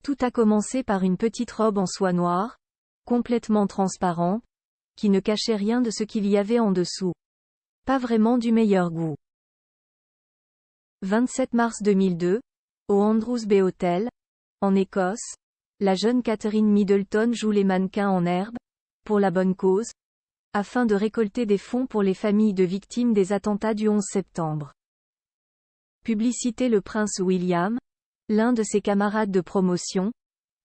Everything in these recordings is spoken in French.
Tout a commencé par une petite robe en soie noire, complètement transparente, qui ne cachait rien de ce qu'il y avait en dessous. Pas vraiment du meilleur goût. 27 mars 2002, au Andrews Bay Hotel, en Écosse, la jeune Catherine Middleton joue les mannequins en herbe, pour la bonne cause, afin de récolter des fonds pour les familles de victimes des attentats du 11 septembre. Publicité. Le prince William, l'un de ses camarades de promotion,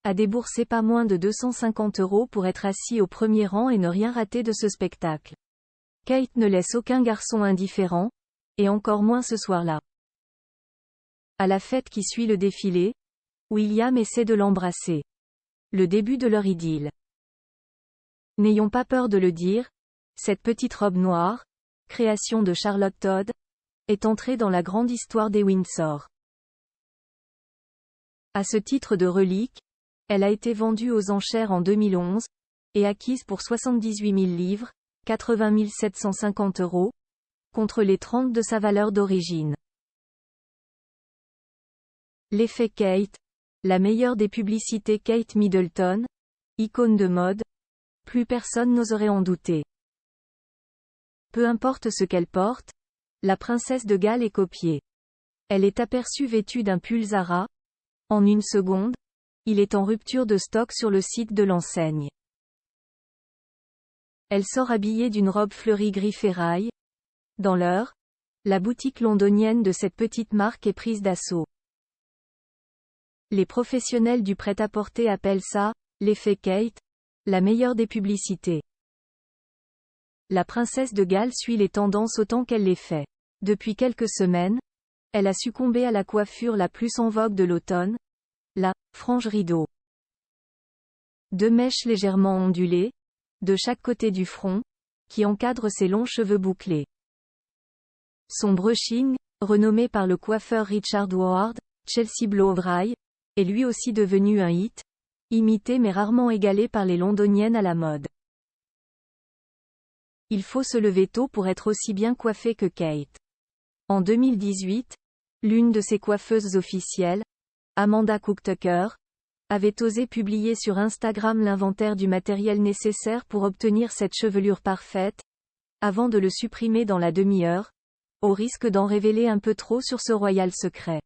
a déboursé pas moins de 250 € pour être assis au premier rang et ne rien rater de ce spectacle. Kate ne laisse aucun garçon indifférent, et encore moins ce soir-là. À la fête qui suit le défilé, William essaie de l'embrasser. Le début de leur idylle. N'ayons pas peur de le dire, cette petite robe noire, création de Charlotte Todd, est entrée dans la grande histoire des Windsor. À ce titre de relique, elle a été vendue aux enchères en 2011, et acquise pour 78 000 livres, 80 750 €, contre les 30 de sa valeur d'origine. L'effet Kate, la meilleure des publicités. Kate Middleton, icône de mode, plus personne n'oserait en douter. Peu importe ce qu'elle porte, la princesse de Galles est copiée. Elle est aperçue vêtue d'un pull Zara. En une seconde, il est en rupture de stock sur le site de l'enseigne. Elle sort habillée d'une robe fleurie gris ferraille. Dans l'heure, la boutique londonienne de cette petite marque est prise d'assaut. Les professionnels du prêt-à-porter appellent ça « l'effet Kate », la meilleure des publicités. La princesse de Galles suit les tendances autant qu'elle les fait. Depuis quelques semaines, elle a succombé à la coiffure la plus en vogue de l'automne, la « frange rideau ». Deux mèches légèrement ondulées, de chaque côté du front, qui encadrent ses longs cheveux bouclés. Son brushing, renommé par le coiffeur Richard Ward, Chelsea Blow-Dry, est lui aussi devenu un hit, imité mais rarement égalé par les londoniennes à la mode. Il faut se lever tôt pour être aussi bien coiffé que Kate. En 2018, l'une de ses coiffeuses officielles, Amanda Cook-Tucker, avait osé publier sur Instagram l'inventaire du matériel nécessaire pour obtenir cette chevelure parfaite, avant de le supprimer dans la demi-heure, au risque d'en révéler un peu trop sur ce royal secret.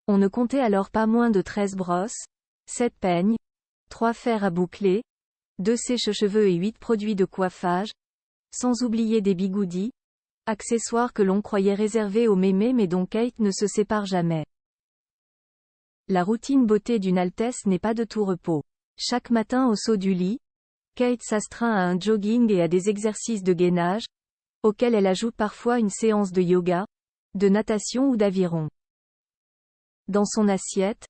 On ne comptait alors pas moins de 13 brosses, 7 peignes, 3 fers à boucler, 2 sèche-cheveux et 8 produits de coiffage, sans oublier des bigoudis, accessoires que l'on croyait réservés aux mémés mais dont Kate ne se sépare jamais. La routine beauté d'une altesse n'est pas de tout repos. Chaque matin au saut du lit, Kate s'astreint à un jogging et à des exercices de gainage, auxquels elle ajoute parfois une séance de yoga, de natation ou d'aviron. Dans son assiette,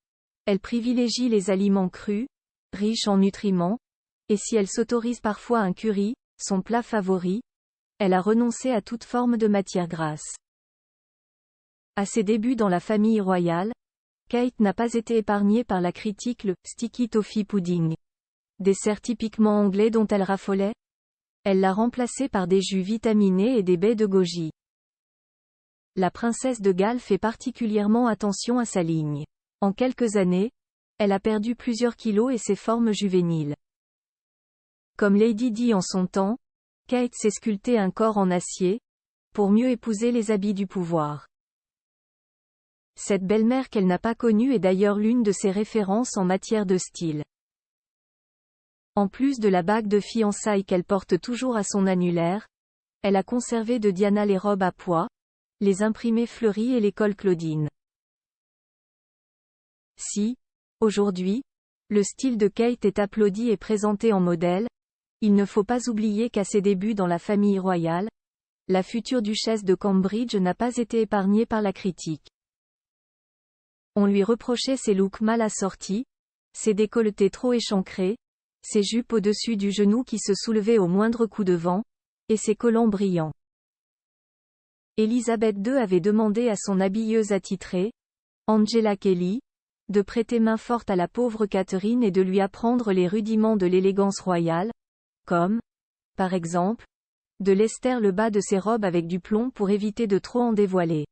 elle privilégie les aliments crus, riches en nutriments, et si elle s'autorise parfois un curry, son plat favori, elle a renoncé à toute forme de matière grasse. À ses débuts dans la famille royale, Kate n'a pas été épargnée par la critique. Le sticky toffee pudding, dessert typiquement anglais dont elle raffolait, elle l'a remplacé par des jus vitaminés et des baies de goji. La princesse de Galles fait particulièrement attention à sa ligne. En quelques années, elle a perdu plusieurs kilos et ses formes juvéniles. Comme Lady Di en son temps, Kate s'est sculpté un corps en acier, pour mieux épouser les habits du pouvoir. Cette belle-mère qu'elle n'a pas connue est d'ailleurs l'une de ses références en matière de style. En plus de la bague de fiançailles qu'elle porte toujours à son annulaire, elle a conservé de Diana les robes à pois, les imprimés fleuris et les cols Claudine. Si, aujourd'hui, le style de Kate est applaudi et présenté en modèle, il ne faut pas oublier qu'à ses débuts dans la famille royale, la future duchesse de Cambridge n'a pas été épargnée par la critique. On lui reprochait ses looks mal assortis, ses décolletés trop échancrés, ses jupes au-dessus du genou qui se soulevaient au moindre coup de vent, et ses collants brillants. Élisabeth II avait demandé à son habilleuse attitrée, Angela Kelly, de prêter main forte à la pauvre Catherine et de lui apprendre les rudiments de l'élégance royale, comme, par exemple, de lester le bas de ses robes avec du plomb pour éviter de trop en dévoiler.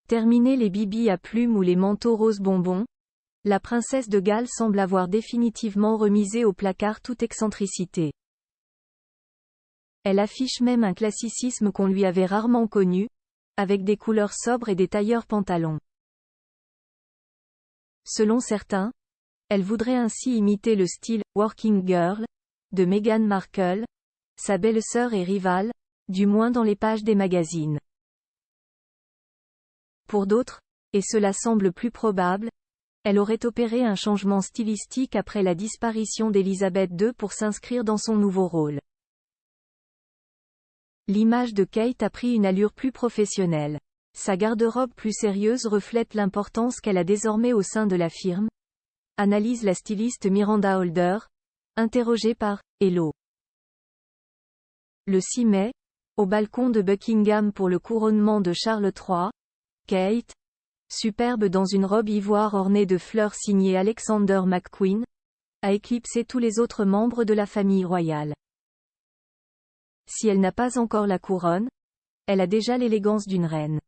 Terminer les bibis à plumes ou les manteaux rose bonbons, La princesse de Galles semble avoir définitivement remisé au placard toute excentricité. Elle affiche même un classicisme qu'on lui avait rarement connu, avec des couleurs sobres et des tailleurs pantalons. Selon certains, elle voudrait ainsi imiter le style « working girl » de Meghan Markle, sa belle-sœur et rivale, du moins dans les pages des magazines. Pour d'autres, et cela semble plus probable, elle aurait opéré un changement stylistique après la disparition d'Elisabeth II pour s'inscrire dans son nouveau rôle. L'image de Kate a pris une allure plus professionnelle. Sa garde-robe plus sérieuse reflète l'importance qu'elle a désormais au sein de la firme, analyse la styliste Miranda Holder, interrogée par Hello. Le 6 mai, au balcon de Buckingham pour le couronnement de Charles III, Kate, superbe dans une robe ivoire ornée de fleurs signée Alexander McQueen, a éclipsé tous les autres membres de la famille royale. Si elle n'a pas encore la couronne, elle a déjà l'élégance d'une reine.